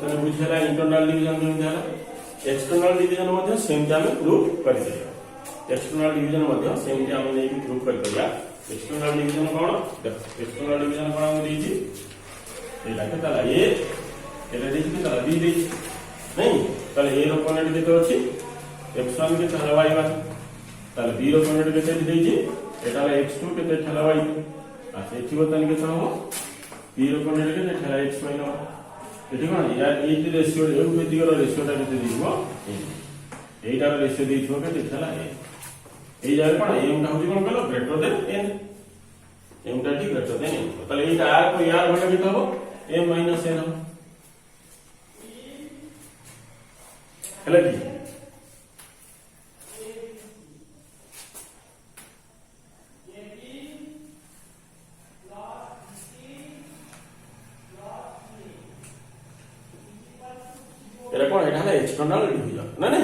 तने बुझेला internal division केमति हला एक्सटर्नल डिवीजन मध्ये सेमति हम प्रूफ करि दिया एक्सटर्नल डिवीजन मध्ये सेमति हम नै प्रूफ करि दिया एक्सटर्नल डिवीजन कोन एक्सटर्नल डिवीजन कोन हम देछि एटा के तला ए एटा देछि तला बी देछि नहीं तले ए रो कोन केते अछि x1 के तला y1 तले b रो कोन केते देछि एटा x2 केते तला y अच्छा एठी बतन के हो b रो कोन केते तला x माइनस एठी कोन यार ए रेशियो ए बेतिगर रेशियोटा केते दिबो एटार रेशियो देइछो केते तला ए এই জায়গায় কোন m টা হচ্ছে কোন গেল গ্রেটার দেন n m টা ঠিক গ্রেটার দেন n তাহলে এইটা আর কো ইয়ার ভাগে দিতে হবে m - n হবে হলো কি এটা কোন এটা হলো এক্সটার্নাল ডিভিজন না না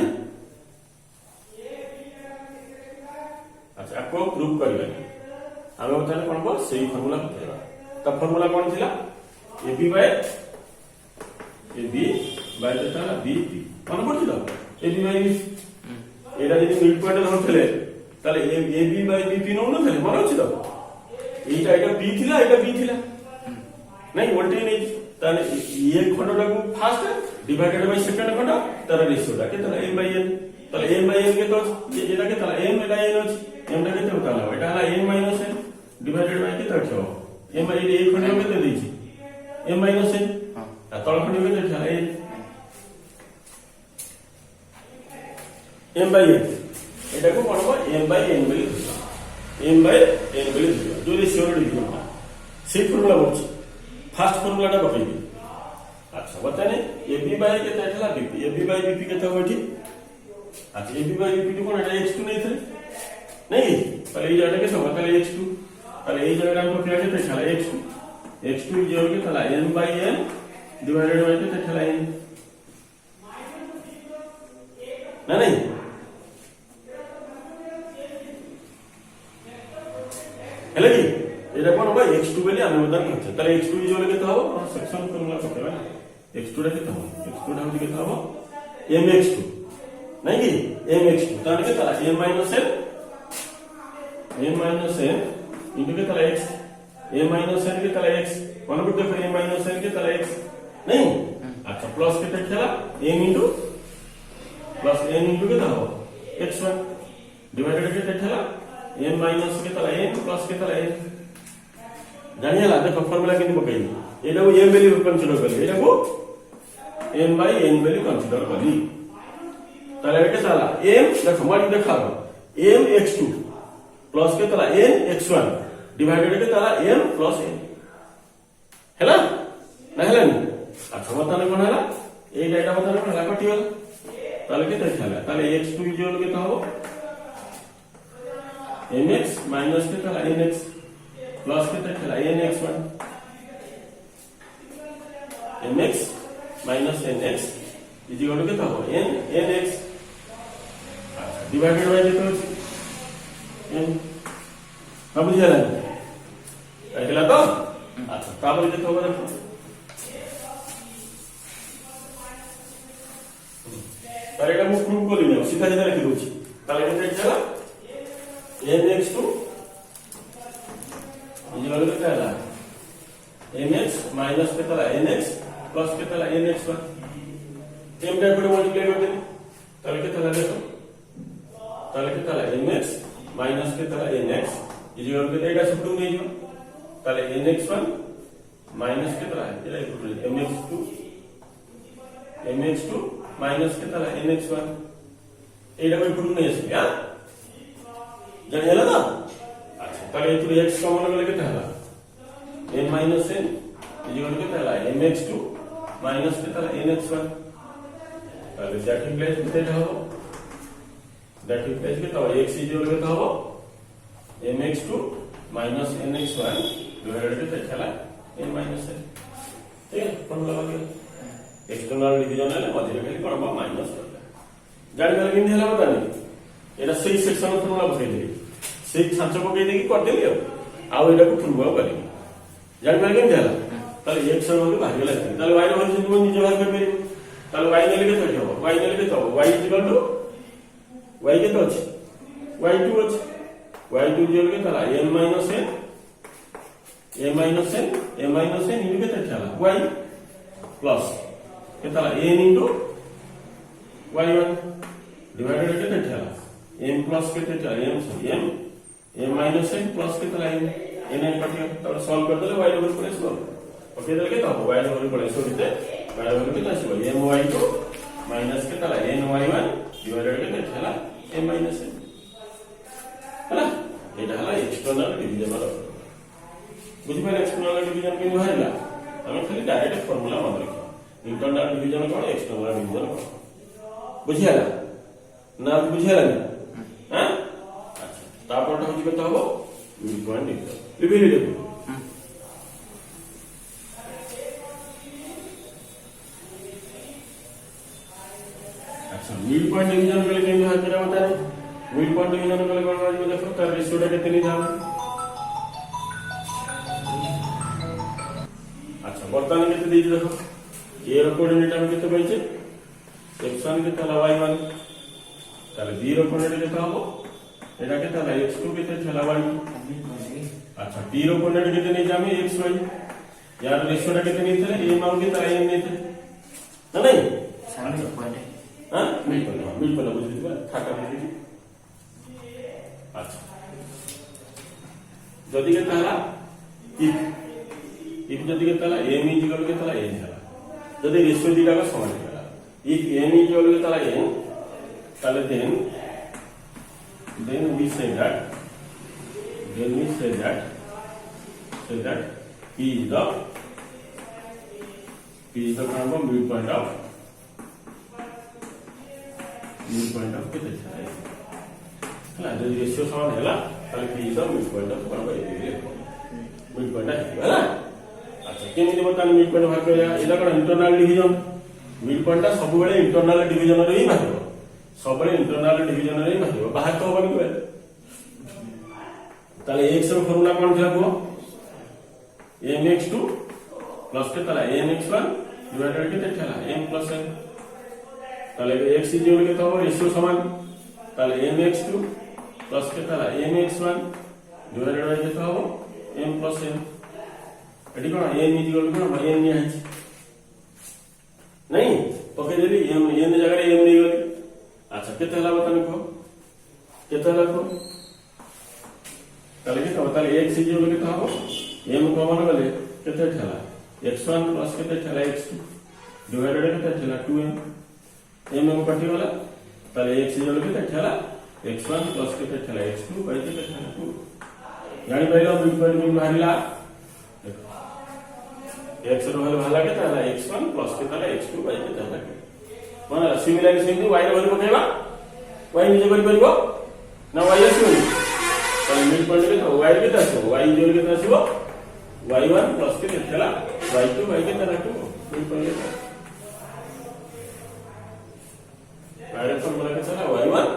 को प्रूव करबे हम बताले कोन को सही फार्मूला बताइबा त फार्मूला कोन थिला ab बाय देता bp कोन पड़थिलो ab बाय एटा जदि मिड पॉइंट धरथले ताले ab बाय bp न नथले मन अछि त एटा b थिला एटा b थिला नहीं वोल्टेज नहीं ताले ये खंडटा को फर्स्ट डिवाइडेड बाय सेकंड खंड तार रेशियोटा के ताले m बाय n ताले m बाय n के तो एटा के ताले m एटा n अछि m टा केते होता है एटा हला n minus n divided by केते हो m बाय ए खंड में केते देछि m माइनस n आ तळ खंड में केते है m बाय n एटा को कोन हो m बाय n बोली जो रेशियो डिवीजन से फार्मूला होछि फर्स्ट फार्मूला टा बकैबी अच्छा बताने ab बाय केते हला bp ab बाय bp केते हो एठी अच्छा ab बाय bp कोन एटा x2 नहीं थे नहीं पहले ये जाने के समय पहले x2 पहले ये जगह हमको क्या कहते हैं x2 जो के चला n by n divided by के चला n ना नहीं हेले की एटा कोन होबा x2 बोली हम बता करछे ताले x2 जो के तो हो सेक्शन फार्मूला पकेबा x2 टा के तो x2 टा के तो हो mx2 नहीं की mx2 ताने के चला m - n m minus n into के तला x m minus n के तला x वन बुट देखो m minus n के तला x नहीं अच्छा प्लस के तला m into plus n into के तला x1 डिवाइडेड के तला m minus के तला n प्लस के तला n जानिए ला देखो फार्मूला केनी पकई एटा को m वैल्यू कंसीडर कर एटा को m by n value consider करी तला के तला m देखो मारी देखा m x2 प्लस के तला n x1 डिवाइडेड के तला m प्लस n हैला ना हैला नहीं अच्छा बताने कोन हैला ए डाटा बताने कोन हैला कटिवल ताले के तला ताले x2 इक्वल के तो हो mx माइनस के तला nx प्लस के तला nx1 mx minus nx equal के तो हो nx डिवाइडेड बाय के तो हम बुझिया कहला तो अच्छा तापर जे तो बरा तारे का मु प्रूफ कोली न सीधा सीधा लिखि दोछि ताले के चला nx2 ये वाला कहला mx माइनस के तला nx प्लस के तला nx1 m का पर मल्टीप्लाई कर दे ताले के तला देखो ताले के तला mx माइनस के तला nx इजिकल के एटा सबटू नै जो ताले nx1 माइनस के तला एटा mx2 माइनस के तला nx1 एटा कोई फुटू नै आसे या जानि हला ना अच्छा ताले इतु x कॉमन ले के तला n माइनस n इजिकल के तला mx2 माइनस के तला nx1 ताले दैट इम्प्लाइज केटा हो दैट इम्प्लाइज के तो x इक्वल के तो हो mx2 minus nx1 डिवाइडेड के चला n minus n ठीक है फार्मूला आ गया एक्सटर्नल डिवीजन है मध्य में कोन बा माइनस कर जानि गल किन हला बता नहीं एटा सही सेक्शन फार्मूला बसै दे सही छांच पकई दे की कर देली आ एटा को फार्मूला करी जानि गल किन हला তাহলে x এর ভ্যালু বাহির গলা তাহলে y এর ভ্যালু তুমি নিজে বাহির করে পারিব তাহলে y নেলে কেতে হবে y নেলে কেতে হবে y ইকুয়াল টু y কেতে আছে y2 আছে y2 ইকুয়াল কে তাহলে m minus n into কেতে তাহলে y plus के ताला n into y1 divided केते ताला m plus केते ताला m minus n plus के ताला n कटियो ताला सॉल्व कर देले y लेवल पर सॉल्व ओके देले के ताला y लेवल पर सॉल्व करते y लेवल केते आसीबो m y2 minus के ताला n y1 divided केते ताला m minus n हला एटा हला एक्सटर्नल डिवीजन वाला बुझि पारे एक्सटर्नल डिवीजन के बाहरला हम खाली डायरेक्ट फार्मूला मन रखो इंटरनल डिवीजन कौन एक्सटर्नल डिवीजन कौन बुझियाला ना बुझियाला हां अच्छा तापरटा होची कत हबो मिड पॉइंट डिवीजन लिखि लिखो अच्छा मिड पॉइंट डिवीजन के लिए क्या करा बता रहे मिड पॉइंट डिवीजन के लिए कौन बाजू देखो तार रेशियोटा कितनी था अच्छा वर्तमान कितने दी देखो ए रो कोऑर्डिनेट हम कितने पाइछे x1 के तला y1 ताले b रो कोऑर्डिनेट केते हबो एटा के तला x2 केते तला y2 अच्छा t रो कोऑर्डिनेट केते नै जामे xy यार रेशियोटा केते नै थे a माउंट के तला n नै थे ना नहीं सामने पॉइंट हां बिल्कुल बुझि दिबा थाका बुझि अच्छा जदी के तला if जदी के तला m इक्वल के तला n है जदि रेशियो दीटा का समान है if n इक्वल के तला n ताले then we say that p is the kind of midpoint of कितने है ना जदि रेशियो समान है ताले p is the midpoint of midpoint है ना अच्छा केमिति बतान मिड पॉइंट भाग करया एला कोन इंटरनल डिवीजन मिड पॉइंट सब बेले इंटरनल डिवीजन रे ही भागो सब बेले इंटरनल डिवीजन रे ही भागो बाहर तो होबनी को ताले x रो फार्मूला कोन थिला को mx2 प्लस के ताला mx1 डिवाइडेड के थिला m प्लस n ताले x इक्वल के तो रेशियो समान ताले mx2 प्लस के ताला mx1 डिवाइडेड के तो m प्लस n एटी कोन n इक्वल कोन n नि आछि नहीं पके देली m n जगह रे m नहीं गली अच्छा केते हला बताने को केते हला को ताले के ताले x इक्वल के तो m कॉमन गले केते ठला x1 प्लस केते ठला x2 डिवाइडेड केते ठला 2m m कटि गला ताले x इक्वल केते ठला x1 प्लस केते ठला x2 बाय केते ठला 2 जानि पाइलो मिड पॉइंट में बाहरिला x रो वैल्यू भाला के ताला x1 प्लस के ताला x2 बाय के ताला माने सिमिलरली सेम y रो वैल्यू पकेबा y निजे करि परिबो ना y आसीबो तो मिड पॉइंट के तो y के तासो y जोर के तासो y1 प्लस के ताला y2 बाय के ताला 2 मिड पॉइंट के डायरेक्ट फॉर्मूला के ताला y1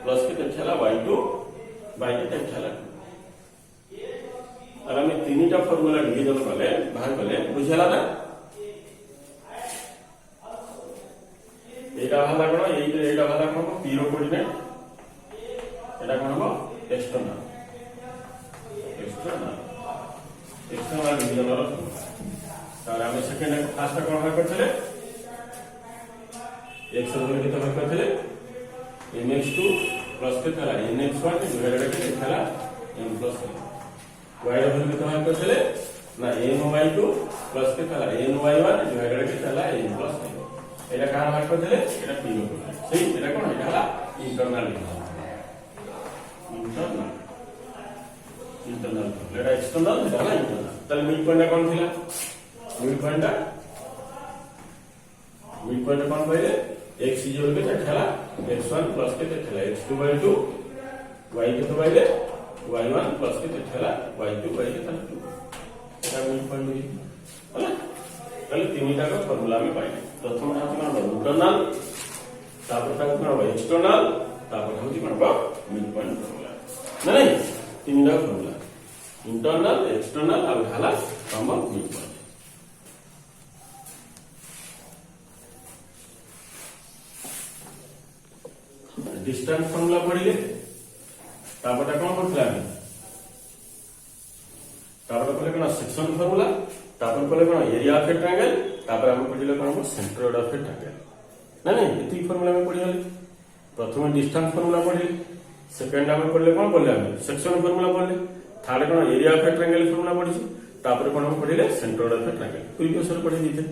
प्लस के ताला y2 बाय के ताला और हमें तीनटा फार्मूला डिवीजन कले बाहर कले बुझला ना एटा भाला कोन एटा भाला कोन p रो कोऑर्डिनेट एटा कोन हो एक्सटर्नल डिवीजन रो तार हमें सेकंड फर्स्ट कोन भाग करथले x रो के तो भाग करथले mx2 प्लस के ताला nx1 डिवाइडेड के ताला m प्लस y रो वैल्यू तो हम करथले ना my2 प्लस के ताला ny1 डिवाइडेड के ताला m प्लस एटा का भाग करथले एटा p रो सही एटा कोन एटा हला इंटरनल एटा एक्सटर्नल एटा हला इंटरनल ताले मिड पॉइंट कोन थिला मिड पॉइंट कोन पहिले x इक्वल के ताला x1 प्लस के ताला x2 बाय 2 y के तो पहिले y1 प्लस के ताला y2 बाय के ताला 2 एटा मिड पॉइंट हला ताले तीनटा का फार्मूला में पाइले प्रथम है कोन इंटरनल तापर का कोन एक्सटर्नल तापर होची कोन मिड पॉइंट फार्मूला नहीं तीनटा फार्मूला इंटरनल एक्सटर्नल और हला सम मिड पॉइंट डिस्टेंस फॉर्मूला पढ़िले तापटा कौन करथिला तापर पहले कौन सेक्शन फॉर्मूला तापर पहले कौन एरिया ऑफ ए ट्रायंगल तापर हम पढ़िले कौन सेंट्रोइड ऑफ ए ट्रायंगल ना नहीं इति फॉर्मूला में पढ़िले प्रथम डिस्टेंस फॉर्मूला पढ़िले सेकंड हम पढ़िले कौन पढ़ले हम सेक्शन फॉर्मूला पढ़ले थर्ड कौन area of a triangle formula पढ़िছি तापर कौन हम पढ़िले centroid of a triangle previous रे पढ़ि दिथे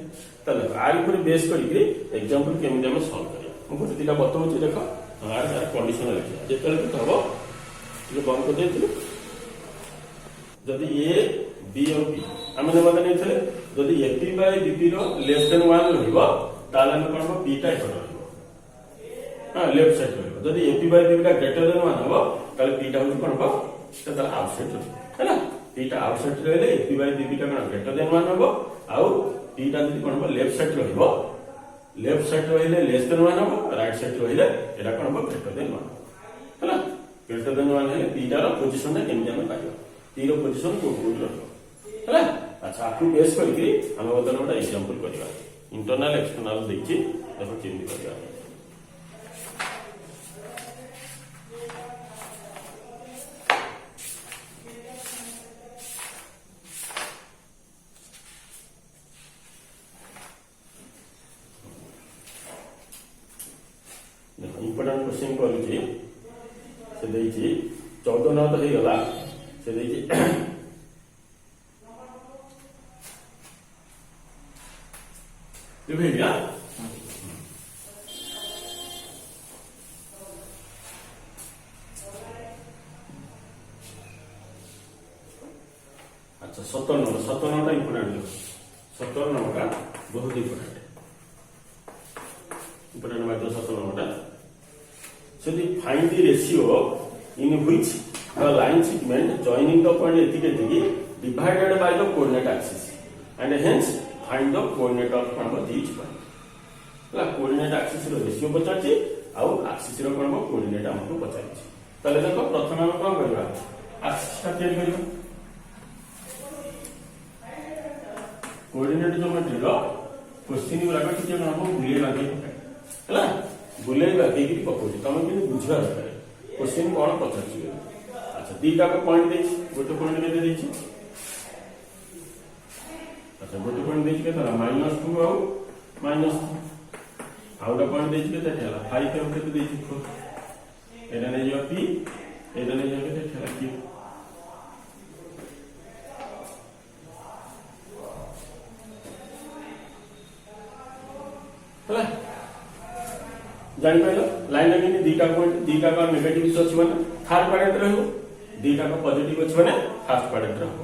तले आर ऊपर बेस करिके एग्जांपल केमिति हम सॉल्व करिया हम को दिटा बताउछि देखो आर सारा कंडीशन लिखिया जेतले तो हबो ये बंद कर देथिलु जदि ए बी और बी हम नमन नहीं थे जदि एपी बाय बीपी रो लेस देन 1 रहइबो ताले हम करबो बी टा इक्वल रहइबो हां लेफ्ट साइड रहइबो जदि एपी बाय बीपी टा ग्रेटर देन 1 हबो ताले बी टा होय करबो सेटा आउटसाइड हैला बी टा आउटसाइड रहले एपी बाय बीपी टा ग्रेटर देन 1 हबो आउ बी टा जदि करबो लेफ्ट साइड रहइबो लेफ्ट साइड रहले लेस देन 1 हबो राइट साइड रहले एटा करबो ग्रेटर देन 1 हैला ग्रेटर देन 1 है बी टा रो पोजीशन ने केमि हम पाइबो टी रो पोजीशन को कोड रखो हैला अच्छा आपको बेस करके हम बदन गोटा एग्जांपल करबा इंटरनल एक्सटर्नल देखि देखो केमि करबा देखो इंपोर्टेंट क्वेश्चन करूची से देइची 14 न तो हे गला से देइची ये भैया अच्छा 17 नंबर इंपोर्टेंट 17 नंबर का बहुत इंपोर्टेंट बात 17 number so the find the ratio in which the line segment joining the point एतिके divided by the coordinate axis and hence find the coordinate of each point ला coordinate axis रो ratio पचाची आउ axis रो कोन coordinate हमको पचाची तले देखो प्रथम हम कोन करबा एक्सिस का तैयारी करबा कोऑर्डिनेट ज्योमेट्री रो क्वेश्चन गुला का किछ हम बुले लागे हला बुले लागे कि पकोजी तमे कि बुझवा दरकार क्वेश्चन कोन पचाची अच्छा दीटा को पॉइंट देछि गोटे पॉइंट केते देछि अच्छा गोटे पॉइंट देछि केते -2 आउ -2 आउटा पॉइंट देछि केते ठेला 5 के केते देछि एटा नै जो पी एटा नै जो केते ठेला क्यू हला जानि पाइलो लाइन लाइन दीटा पॉइंट दीटा का नेगेटिव अछि माने थर्ड क्वाड्रेंट रहबो दीटा का पॉजिटिव अछि माने फर्स्ट क्वाड्रेंट रहबो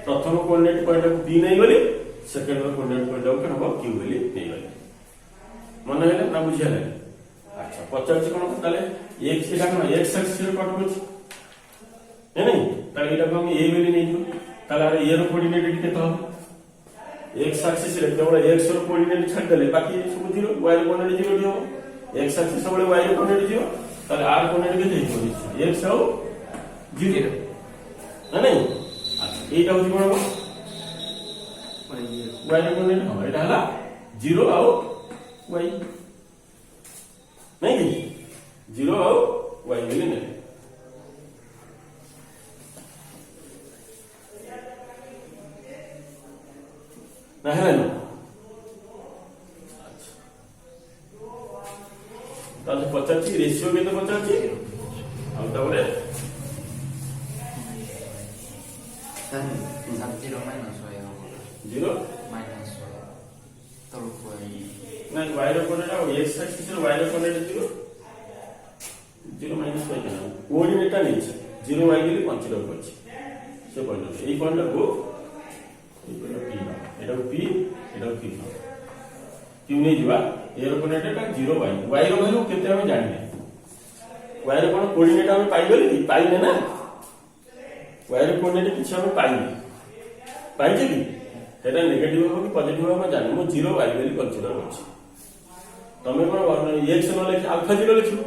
प्रथम कोऑर्डिनेट पॉइंट को बी नै बोली सेकंड कोऑर्डिनेट पॉइंट को कहबो क्यू बोली नै बोली मन हेले ना बुझिया ले अच्छा 50 कोन ताले x एटा कोन x एक्सिस रे कट होछि नै नै ताले एटा को हम a बोली नै जो ताले ए रो कोऑर्डिनेट केते हो x एक्सिस रे केवल x रो कोऑर्डिनेट छाड देले बाकी सब 0 y रो कोऑर्डिनेट 0 दियो x एक्सिस सब y रो कोऑर्डिनेट 0 ताले r कोऑर्डिनेट केते हो x और 0 ना नै अच्छा एटा होछि कोन हो y रो कोऑर्डिनेट हो एटा हला 0 और y नहीं 0 और y मिले नहीं ना है ना अच्छा ताले 50 रेशियो के तो 50 अब ताबले सन 0 माइनस y 0 माइनस y तो y ना y रो कोऑर्डिनेट और x एक्सिस रो y रो कोऑर्डिनेट 0 माइनस y केना कोऑर्डिनेट ता नहीं 0 y के लिए कंसीडर करछि से पॉइंट ए पॉइंट को एटा p क्यों नहीं जीवा ए रो कोऑर्डिनेट का 0 y रो वैल्यू केते हम जानिने y रो कोन कोऑर्डिनेट हम पाइबली पाइने ना y रो कोऑर्डिनेट किछ हम पाइने पाइजे कि एटा नेगेटिव हो कि पॉजिटिव हो हम जानि मो 0 y वैल्यू कंसीडर करछि तमे कोन x न लिखि अल्फा 0 लिखिबो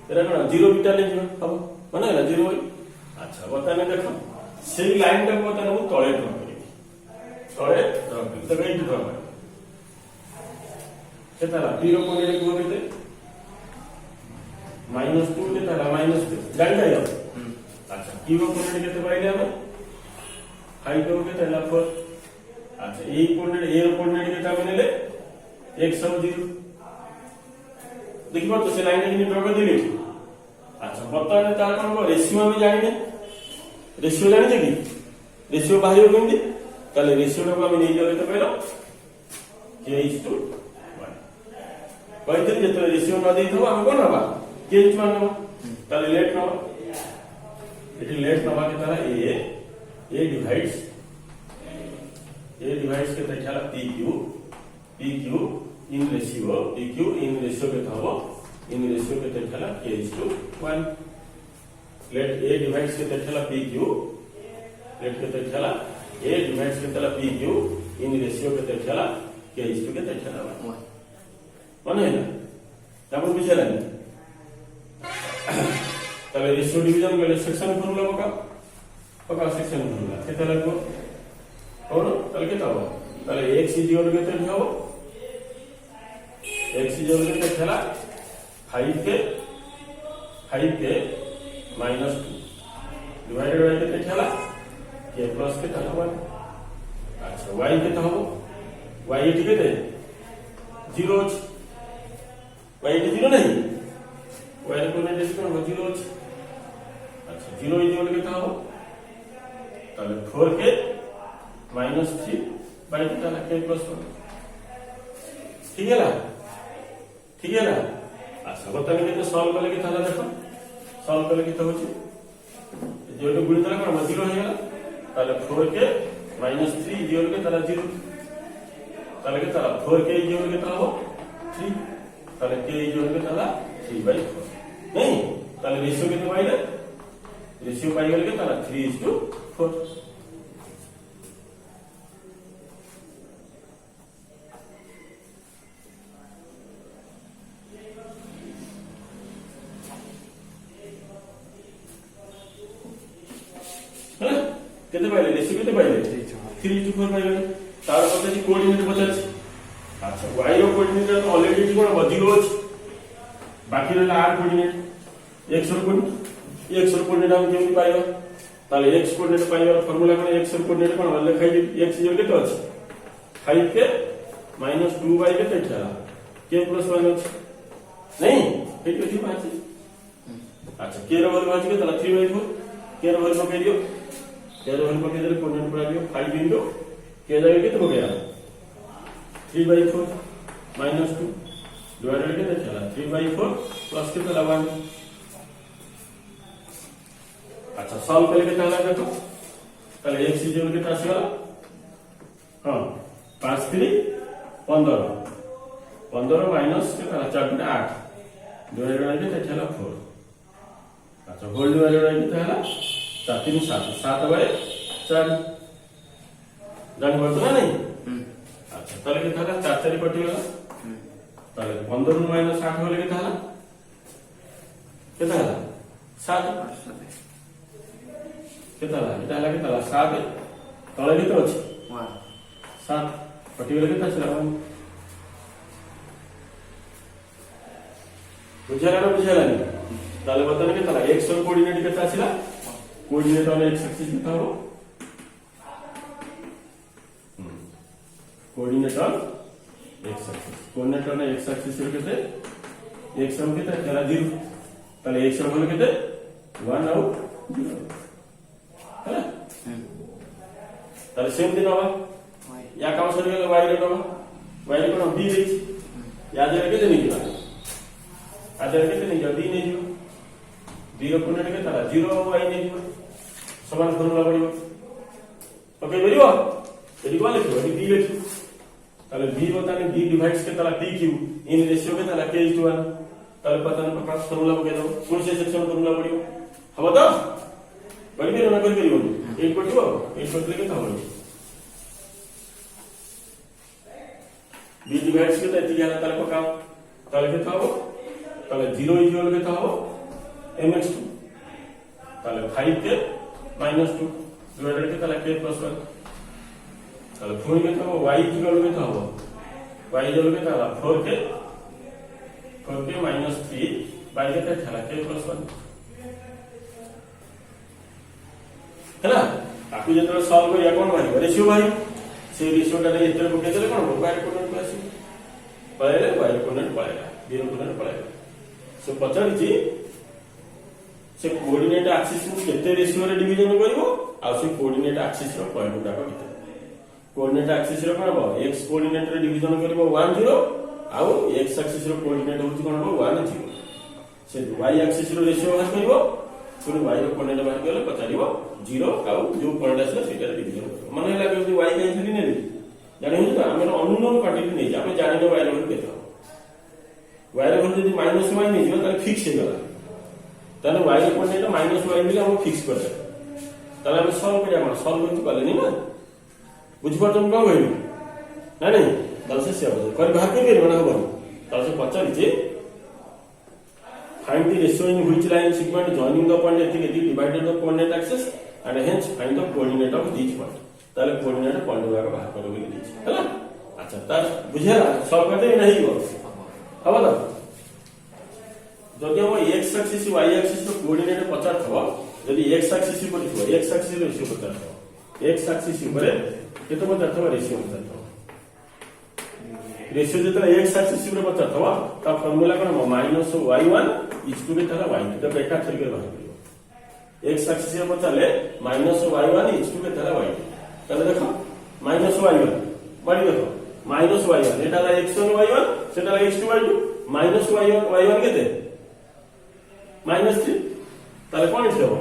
एटा कोन 0 बीटा लिखिबो अब माने 0 y अच्छा बताने देखो सेही लाइन टा बताने मु तळे ड्रा करी तळे ड्रा करी तो एई ड्रा करी सेताला 0 कोऑर्डिनेट को केते -2 केते हला -2 जानि जाइयो अच्छा q रो कोऑर्डिनेट केते पाइले हमें 5 रो केते हला 4 अच्छा ए कोऑर्डिनेट ए रो कोऑर्डिनेट केते हमें नेले x सब 0 देखिबो तो से लाइन के ड्रा कर देली अच्छा बर्तमान तार कोन रेशियो हम जानिने रेशियो जानि कि रेशियो बाहिर केमि ताले रेशियो को हम नै जाले तो कहलो k:1 कहते जे तो रेशियो न देई थो हम कोन हबा k:1 न ताले लेट न इट लेट नवा के तरह a डिवाइड्स के तहला pq इन रेशियो के तहबो इन रेशियो के तहला k:1 लेट a डिवाइड्स के तहला pq लेट के तहला a डिवाइड्स के तहला pq इन रेशियो के तहला k:1 के तहला 1 माने ना तब बुझला नहीं तले रेशियो डिवीजन के सेक्शन फॉर्मूला पका सेक्शन फॉर्मूला केते लागो और तले केता हो तले x = केते हो x = केते थला 5 के -2 डिवाइडेड बाय केते थला k प्लस के थला 1 अच्छा y केते हो y इट केते 0 y इट 0 नहीं y रे कोऑर्डिनेट कोन 0 अच्छा 0 = केता हो ताले 4 के -3 बाय केता k + 1 ठीक है ना अच्छा बताने के सॉल्व करले के थाला देखो सॉल्व करले के तो होची जेतो गुणित करा कोन 0 हो गेला ताले 4 के -3 = के ताला 0 ताले के ताला 4 के = के ताला 3 ताले k = के ताला 3/4 नहीं ताले रेशियो के पाइले रेशियो पाई गेल के ताला 3:4 केते पाइले रेशियो केते पाइले 3:4 पाइले तार पछे जी कोऑर्डिनेट पछाछि अच्छा y रो कोऑर्डिनेट तो ऑलरेडी जी कोन 0 अछि बाकी रहला r कोऑर्डिनेट x रो कोऑर्डिनेट हम केमि पाइबा ताले x कोऑर्डिनेट पाइबा फार्मूला कोन x रो कोऑर्डिनेट कोन लिखाइ जे x = केते अछि 5 के -2 बाय केते छला k + 1 अछि नहीं ठीक अछि बात अच्छा k रो वैल्यू अछि के ताला 3/4 k रो वैल्यू के दियो तेरे वन को किधर कोऑर्डिनेट पड़ा दियो 5 बिंदु के जगह कितना हो गया 3/4 -2 डिवाइडेड कितना चला 3/4 प्लस कितना 1 अच्छा सॉल्व करके कितना आला देखो ताले x = कितना आसीला हां 5 3 15 माइनस कितना 4 8 डिवाइडेड कितना चला 4 अच्छा होल डिवाइडेड कितना है 3 7 बाय 4 जान बतो ना नहीं अच्छा ताले के थाला 4 4 कटि गेला ताले 15 - 8 होले के थाला केता 7 केता ला के थाला 7 तळे के तो अछि 7 कटि गेले के थाला बुझला नहीं ताले बताने के थाला x रो कोऑर्डिनेट केता आसीला कोऑर्डिनेट ऑन x एक्सिस कितना हो कोऑर्डिनेट ऑन x एक्सिस केते x हम केते चला 0 ताले x रो केते 1 और 0 है ताले सेम दिन होगा या काम सर गेल y रे होगा y रे कोन b रे याद रखे केते नहीं दिला याद रखे केते नहीं जल्दी नहीं दियो 0 कोऑर्डिनेट के ताला 0 y नहीं दियो समान फॉर्मूला पड़िबो ओके बरिबो एडी कोन लिखो एडी b लिखो ताले b बताने b डिवाइड्स के ताला pq इन रेशियो के ताला k:1 ताले पता न प्रकार फॉर्मूला को दो कौन से सेक्शन फॉर्मूला पड़िबो हबो तो बरिबो न कर करिवो 8 पड़िबो 8 पड़ले के था b डिवाइड्स के ताला दिया ताले पका ताले के था ताले 0 = के था mx2 ताले 5 के -2 डिवाइडेड के ताला k + 1 ताले 4 के था y = के था y = के ताला 4 के -3 y केते थला k + 1 हैला ताकू जेतले सॉल्व करिया कोन भाई रेशियो भाई से रेशियो टा एतरे पके देले कोन y कोऑर्डिनेट को आसी पळेले y कोऑर्डिनेट पळेला 0 कोऑर्डिनेट पळेला से पचारिची से कोऑर्डिनेट एक्सिस को केते रेशियो रे डिवीजन करबो आ से कोऑर्डिनेट एक्सिस रो पॉइंट गुडा को कोऑर्डिनेट एक्सिस रो कोन हो x कोऑर्डिनेट रे डिवीजन करबो 1 0 आ x एक्सिस रो कोऑर्डिनेट होची कोन हो 1 0 से y एक्सिस रो रेशियो बाहर करबो पुनी y रो कोऑर्डिनेट बाहर करले पचारिबो 0 आ जो पॉइंट आसला सेटा डिवीजन करबो माने लागे कि y काई थली नेली जानि हो त हमर अननोन क्वांटिटी नै आपण जानि न y रो केते y रो जदी माइनस y नै जिवो त फिक्स हे गला ताने y रो कोऑर्डिनेट माइनस y मिले हम फिक्स कर दे ताले हम सॉल्व करिया हम सॉल्व करती पाले ना बुझ पातम का होई ना नहीं तल से सेव कर बाहर के बना हो तल से पचारि जे find the ratio in which line segment joining the point एथि divided the coordinate axis and hence find the coordinate of each point ताले कोऑर्डिनेट पॉइंट वाला बाहर करो बोली दी हैला अच्छा तार बुझेला सॉल्व करते नहीं हो हबो ना जदि हम x एक्सिस y एक्सिस रो कोऑर्डिनेट पचार थवा जदि x एक्सिस पर थवा x एक्सिस रेशियो पचार थवा x एक्सिस पर केते पचार थवा रेशियो पचार थवा रेशियो जतरा x एक्सिस पर पचार थवा ता formula cone -y1 is to बेटा y2 तो बेटा थरी के बाहर करियो x एक्सिस पर पचारले -y1 इज टू बेटा y2 तले देखो -y1 बड़ी देखो -y1 एटा x1 y1 सेटा x2 y2 -y1 केते -3 ताले कोन इथे हो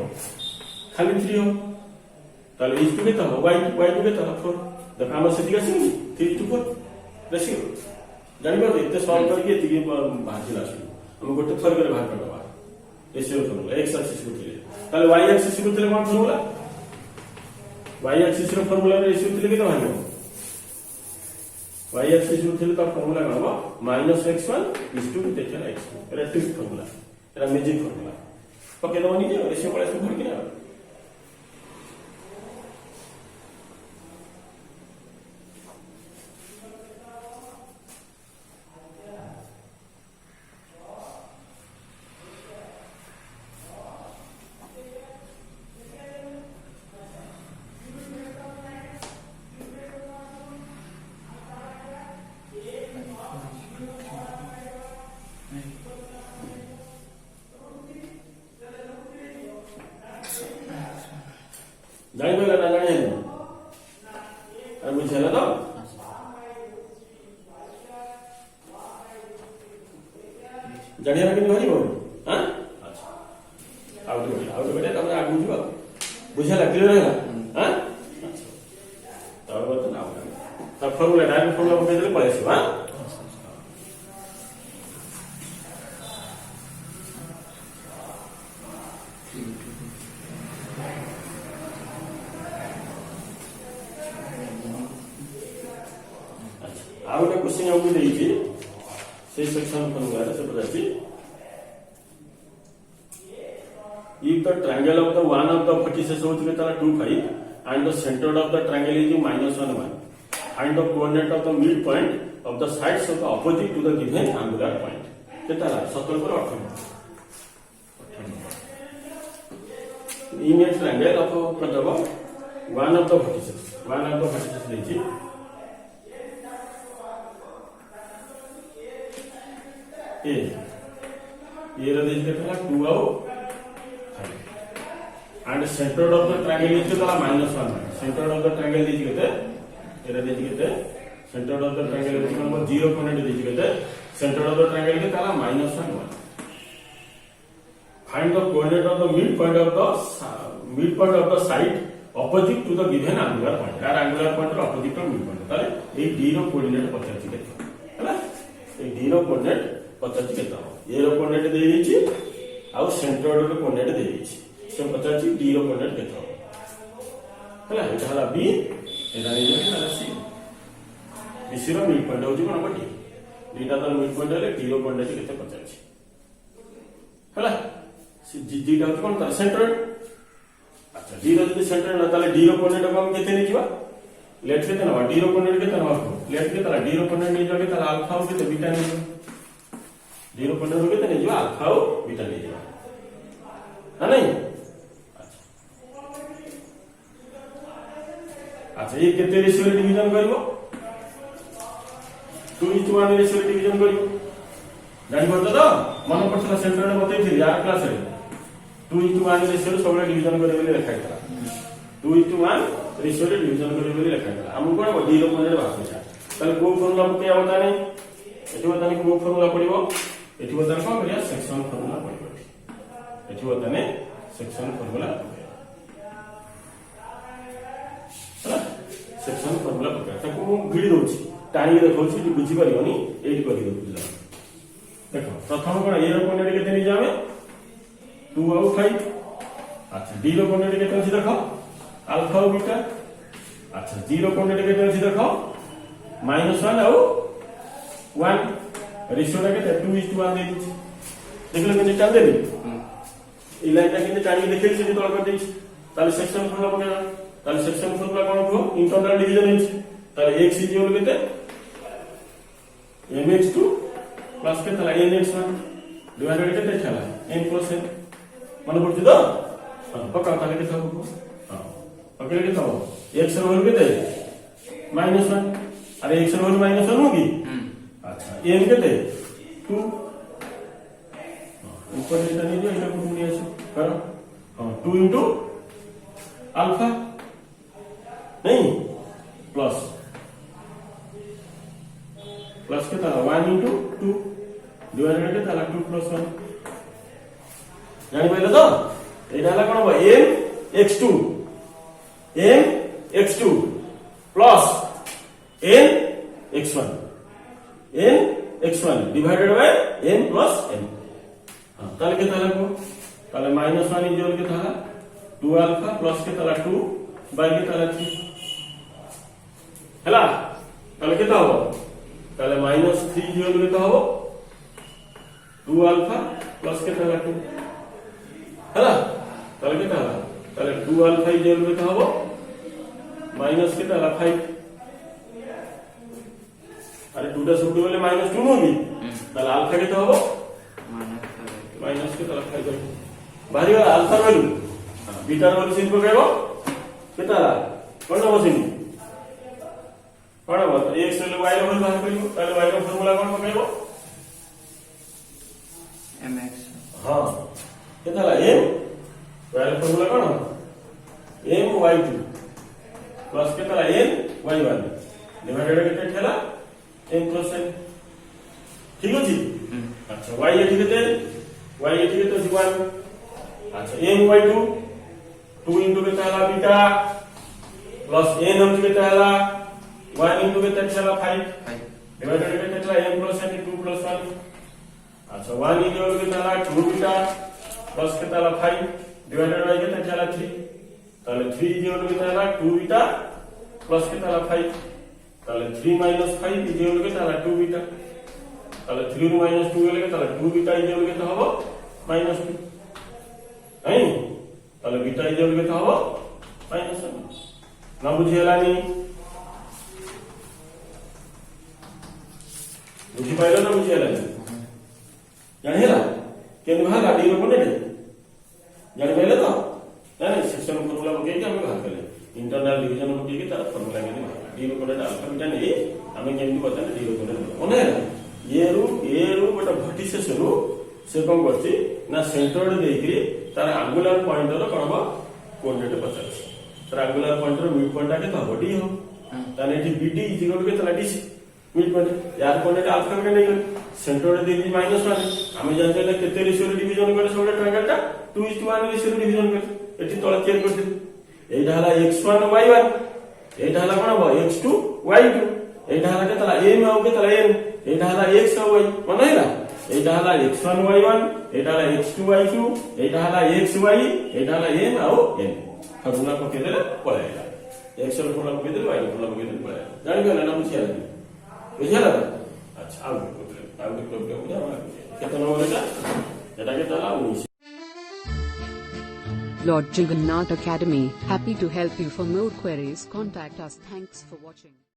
खाली 3 हो ताले इज टू केता हो y2 केता 4 देखो हम सेति का सिंगी 3 to 4 रेशियो जानि बा एते सॉल्व करके एति बाहर लासु हम गोटे थर करे बाहर करबा रेशियो फार्मूला x एक्सिस को थिले ताले y एक्सिस को थिले कोन फार्मूला y एक्सिस रो फार्मूला रेशियो थिले केता बाहर y एक्सिस को थिले ता फार्मूला कहबो -x1 इज टू केता x2 एरा ट्रिक फार्मूला एरा मैजिक फार्मूला पके दो नहीं रेशियो पड़े से भर के ना जानि बोला ना जानि है अरे बुझेला तो जानि रखि भरी हो हां अच्छा आउट बेटा तमरा आगु बुझबा बुझेला क्लियर है हां अच्छा तो बता ना तो फार्मूला डायरेक्ट फार्मूला बता दे पड़े हां आ गोटे क्वेश्चन हमको देइछि से सेक्शन फार्मूला से बताछि if the triangle of the one of the vertices होछि केता 2 5 and the center of the triangle is -1 1 find the coordinate of the midpoint of the sides of the opposite to the given angular point केता 17 पर 18 in a triangle of कतबो one of the vertices देइछि ये रे देख केतला 2 आउ and center of the triangle is केतला -1 center of the triangle is केते ये रे देख केते center of the triangle is number 0 coordinate देख केते center of the triangle केतला -1 1 find the coordinate of the midpoint of the side opposite to the given angular point यार angular point रो opposite रो midpoint ताले ए d रो coordinate पचार छी केते हैला ए d रो coordinate पचार छी केते ए रो coordinate दे दैछि आ centre रो coordinate दे दैछि से पचार छी d रो coordinate केते हैला एटा हला b एटा हला c b रो मिड पॉइंट होछि कोन बडी d ता मिड पॉइंट हेले d रो कोऑर्डिनेट केते पचार छी हैला d टा होछि कोन ता सेंटर अच्छा d रो जदि सेंटर न ताले d रो कोऑर्डिनेट हम केते नै जीवा लेट केते न d रो कोऑर्डिनेट केते न लेट केते ला d रो कोऑर्डिनेट नै जगे ताले अल्फा केते बीटा नै जीरो पॉइंट रू के नहीं अल्फा और बीटा नहीं जाओ ना नहीं। अच्छा ये केते रेशियो रे डिवीजन करिवो 2:1 रेशियो रे डिवीजन करिवो जानि पड़तो तो मन पड़छला सेंटर रे बतै थी यार क्लास रे 2:1 रेशियो रे सबले डिवीजन करिवो बोली लिखा हैतला 2:1 रेशियो रे डिवीजन करिवो बोली लिखा हैतला हमु कोन जीरो पॉइंट रे भाषा ताले को फॉर्मूला के आवता नहीं एठी बताने को फॉर्मूला पड़िवो एठी बताने कोन करिया सेक्शन फॉर्मूला पड़िवो एठी बताने सेक्शन फॉर्मूला सेक्शन फॉर्मूला पकड़ ताको मु भिडी दोछि टाणी देखौछि जे बुझी परियोनी एठी कहि दो देखो प्रथम कोन ए रो कोन केते नि जावे 2 और 5 अच्छा डी रो कोन केते अछि देखो अल्फा और बीटा अच्छा जीरो कोन केते अछि देखो -1 और 1 रेशियो टा केते 2:1 दे दिछि देखले केते चाल देबी ई लाइन टा केते टाणी देखै छी तळ कर देछि ताले सेक्शन फॉर्मूला पकड़ ताले सेक्शन फॉर्मूला कोन हो इंटरनल डिवीजन हिच ताले x इक्वल केते mx2 प्लस के ताले nx1 डिवाइडेड केते छला n प्लस n मन पड़छि तो पक्का ताले के सब हां पकड़ के तो x रो होल केते -1 अरे x रो होल -1 होगी अच्छा n केते 2 ऊपर डेटा नहीं जो इधर कुछ नहीं है करो हां 2 into अल्फा नहीं प्लस के ताला 1 into 2 डिवाइडेड के ताला 2 plus 1 जानि पहिले तो एटा हला कोन m x2 plus n x1 divided by n plus n हां ताले के ताला को ताले -1 इक्वल के ताला 2 अल्फा प्लस के ताला 2 बाय के ताला 3 हला ताले के ता हो ताले -3 इक्वल के ता हो 2 अल्फा प्लस के ताला 2 हला ताले के ताला ताले 2 अल्फा इक्वल के ता हो माइनस के ताला 5 अरे 2 टा सब बोले -2 होगी ताले अल्फा के ता हो माइनस के ताला 5 बाहरी वाला अल्फा वैल्यू बीटा वैल्यू सिन पकाइबो केताला कोन मशीन कोन बात x वैल्यू y रो वैल्यू बाहर करियो ताले y रो फार्मूला कोन पकाइबो mx हां केताला m y रो फार्मूला कोन my2 प्लस केताला n y1 डिवाइडेड केते ठेला m प्लस n ठीक अछि अच्छा y एठी केते 1 अच्छा my2 2 into के ताला बीटा प्लस n हम के ताला 1 into के ताला 5 डिवाइडेड के ताला n plus n 2 plus 1 अच्छा 1 into के ताला 2 बीटा प्लस के ताला 5 डिवाइडेड बाय के ताला 3 ताले 3 into के ताला 2 बीटा प्लस के ताला 5 ताले 3 minus 5 into के ताला 2 बीटा ताले 3 minus 2 के ताला 2 बीटा into के ताला हो -2 नहीं ताले बीटा इक्वल के था माइनस ना बुझियलानी बुझि पाइलो ना बुझियलानी जानि होला केन भागा डी रो कोने जानि पाइलो तो नहीं सेक्शन फॉर्मूला बके के हम भाग करले इंटरनल डिवीजन बके के तार फॉर्मूला के डी रो कोने अल्फा बीटा नहीं हमें केमि बता डी रो कोने ओने ये रू बटा वर्टिसेस रू से कोन करछि ना सेंटर देकरी तार एंगुलर पॉइंटर कोन कोऑर्डिनेट पचार तार एंगुलर पॉइंटर मिड पॉइंट के तो बडी हो ताने एठी बीडी इक्वल के तला डीसी मिड पॉइंट यार कोऑर्डिनेट अल्फा के नहीं सेंटर दे दी -1 हमें जानते हैं केते रेशियो डिवीजन करे सब ट्रायंगल टा 2:1 रेशियो डिवीजन करे एठी तला चेक कर दे एटा हला x1 y1 एटा हला कोन x2 y2 एटा हला के तला m और के तला n एटा हला x और y मन हैला एटा हला x1 y1 एटा हला x2 y2 एटा हला xy एटा हला n और n फॉर्मूला पके देले पळायला x रो फॉर्मूला पके देले y रो फॉर्मूला पके देले पळायला जानि गेला ना बुझियला अच्छा आउ प्रॉब्लेम बुझा केतना नंबर एटा के तला 19 Lord Jagannath Academy, happy to help you. For more queries, contact us. Thanks for watching.